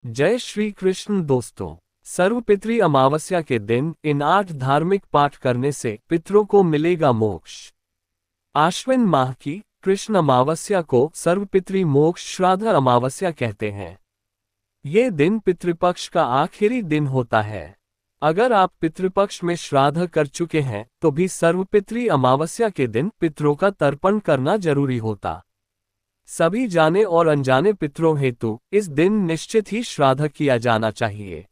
जय श्री कृष्ण दोस्तों। सर्वपितृ अमावस्या के दिन इन 8 धार्मिक पाठ करने से पितरों को मिलेगा मोक्ष। आश्विन माह की कृष्ण अमावस्या को सर्वपितृ मोक्ष श्राद्ध अमावस्या कहते हैं। ये दिन पितृपक्ष का आखिरी दिन होता है। अगर आप पितृपक्ष में श्राद्ध कर चुके हैं तो भी सर्वपितृ अमावस्या के दिन पितरों का तर्पण करना जरूरी होता। सभी जाने और अनजाने पितरों हेतु इस दिन निश्चित ही श्राद्ध किया जाना चाहिए।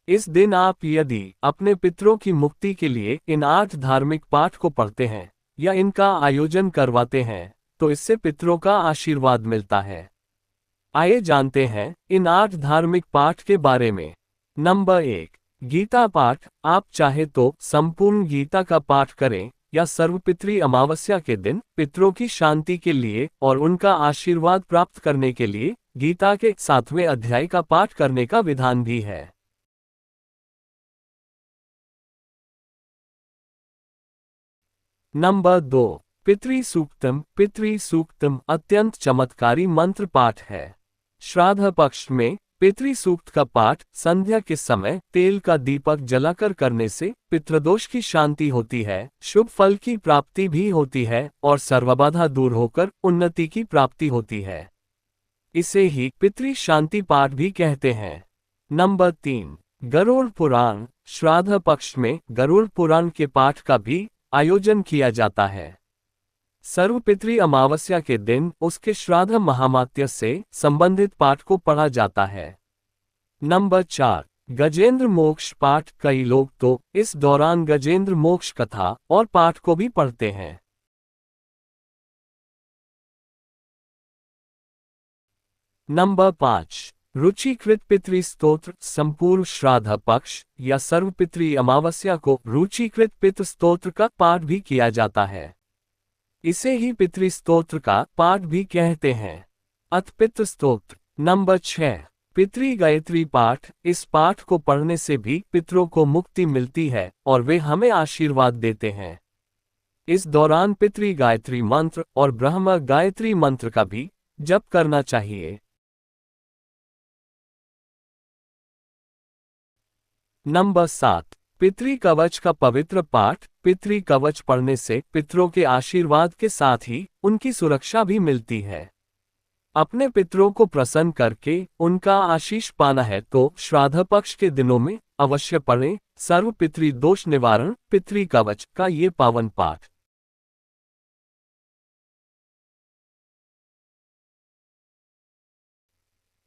इस दिन आप यदि अपने पितरों की मुक्ति के लिए इन 8 धार्मिक पाठ को पढ़ते हैं या इनका आयोजन करवाते हैं तो इससे पितरों का आशीर्वाद मिलता है। आइए जानते हैं इन 8 धार्मिक पाठ के बारे में। नंबर 1, गीता पाठ। आप चाहे तो संपूर्ण गीता का पाठ करें या सर्वपितृ अमावस्या के दिन पितरों की शांति के लिए और उनका आशीर्वाद प्राप्त करने के लिए गीता के 7वें अध्याय का पाठ करने का विधान भी है। नंबर 2, पितृसूक्तम। पितृसूक्तम अत्यंत चमत्कारी मंत्र पाठ है। श्राद्ध पक्ष में पितृसूक्त का पाठ संध्या के समय तेल का दीपक जलाकर करने से पितृदोष की शांति होती है, शुभ फल की प्राप्ति भी होती है और सर्वबाधा दूर होकर उन्नति की प्राप्ति होती है। इसे ही पितृ शांति पाठ भी कहते हैं। नंबर 3, गरुड़ पुराण। श्राद्ध पक्ष में गरुड़ पुराण के पाठ का भी आयोजन किया जाता है। सर्वपितृ अमावस्या के दिन उसके श्राद्ध महात्म्य से संबंधित पाठ को पढ़ा जाता है। नंबर 4, गजेंद्र मोक्ष पाठ। कई लोग तो इस दौरान गजेंद्र मोक्ष कथा और पाठ को भी पढ़ते हैं। नंबर 5, रुचिकृत पितृ स्तोत्र। संपूर्ण श्राद्ध पक्ष या सर्वपितृ अमावस्या को रुचिकृत पितृ स्तोत्र का पाठ भी किया जाता है। इसे ही पितृ स्तोत्र का पाठ भी कहते हैं। अथ पितृ स्तोत्र। नंबर 6, पितृ गायत्री पाठ। इस पाठ को पढ़ने से भी पितरों को मुक्ति मिलती है और वे हमें आशीर्वाद देते हैं। इस दौरान पितृ गायत्री मंत्र और ब्रह्म गायत्री मंत्र का भी जप करना चाहिए। नंबर 7, पितृ कवच का पवित्र पाठ। पितृ कवच पढ़ने से पितरों के आशीर्वाद के साथ ही उनकी सुरक्षा भी मिलती है। अपने पितरों को प्रसन्न करके उनका आशीष पाना है तो श्राद्ध पक्ष के दिनों में अवश्य पढ़ें सर्व पितृ दोष निवारण पितृ कवच का ये पावन पाठ।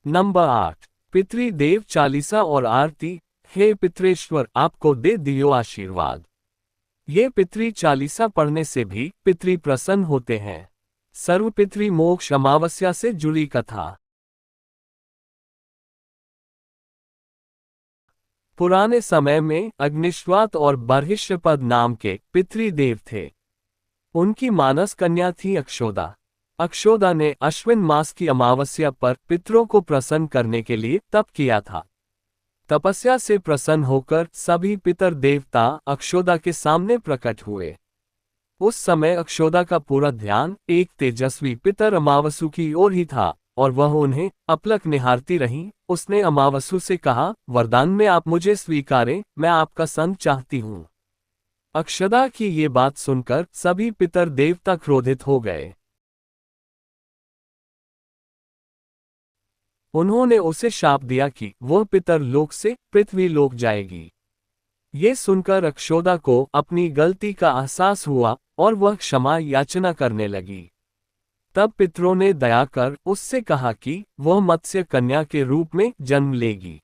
नंबर 8, पितृ देव चालीसा और आरती। हे पितरेश्वर, आपको दे दियो आशीर्वाद। ये पितृ चालीसा पढ़ने से भी पितृ प्रसन्न होते हैं। सर्वपितृ मोक्ष अमावस्या से जुड़ी कथा। पुराने समय में अग्निश्वात और बर्हिष्यपद नाम के पितृदेव थे। उनकी मानस कन्या थी अक्षोदा। अक्षोदा ने अश्विन मास की अमावस्या पर पितरों को प्रसन्न करने के लिए तप किया था। तपस्या से प्रसन्न होकर सभी पितर देवता अक्षोदा के सामने प्रकट हुए। उस समय अक्षोदा का पूरा ध्यान एक तेजस्वी पितर अमावसु की ओर ही था और वह उन्हें अपलक निहारती रही। उसने अमावसु से कहा, वरदान में आप मुझे स्वीकारें, मैं आपका संग चाहती हूँ। अक्षोदा की ये बात सुनकर सभी पितर देवता क्रोधित हो गए। उन्होंने उसे शाप दिया कि वह पितर लोक से पृथ्वी लोक जाएगी। ये सुनकर अक्षोदा को अपनी गलती का एहसास हुआ और वह क्षमा याचना करने लगी। तब पितरों ने दया कर उससे कहा कि वह मत्स्य कन्या के रूप में जन्म लेगी।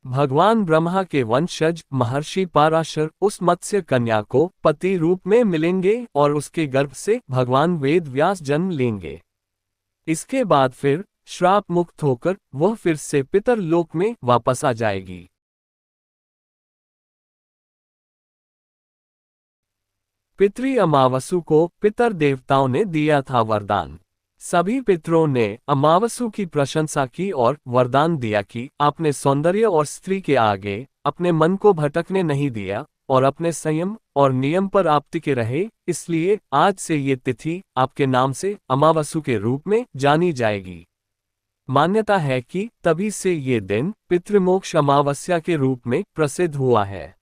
भगवान ब्रह्मा के वंशज महर्षि पाराशर उस मत्स्य कन्या को पति रूप में मिलेंगे और उसके गर्भ से भगवान वेद व्यास जन्म लेंगे। इसके बाद फिर श्राप मुक्त होकर वह फिर से पितर लोक में वापस आ जाएगी। पितृ अमावसु को पितर देवताओं ने दिया था वरदान। सभी पितरों ने अमावसु की प्रशंसा की और वरदान दिया कि आपने सौंदर्य और स्त्री के आगे अपने मन को भटकने नहीं दिया और अपने संयम और नियम पर आप टिके रहे। इसलिए आज से ये तिथि आपके नाम से अमावसु के रूप में जानी जाएगी। मान्यता है कि तभी से ये दिन पितृमोक्ष अमावस्या के रूप में प्रसिद्ध हुआ है।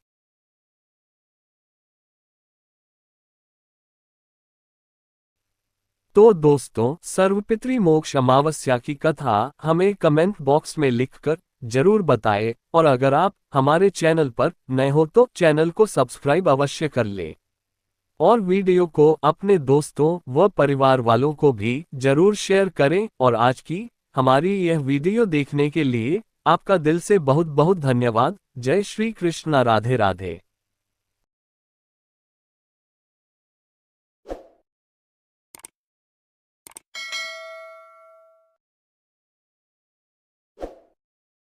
तो दोस्तों, सर्वपितृ मोक्ष अमावस्या की कथा हमें कमेंट बॉक्स में लिखकर जरूर बताएं, और अगर आप हमारे चैनल पर नए हो तो चैनल को सब्सक्राइब अवश्य कर लें और वीडियो को अपने दोस्तों व परिवार वालों को भी जरूर शेयर करें। और आज की हमारी यह वीडियो देखने के लिए आपका दिल से बहुत बहुत धन्यवाद। जय श्री कृष्ण, राधे राधे।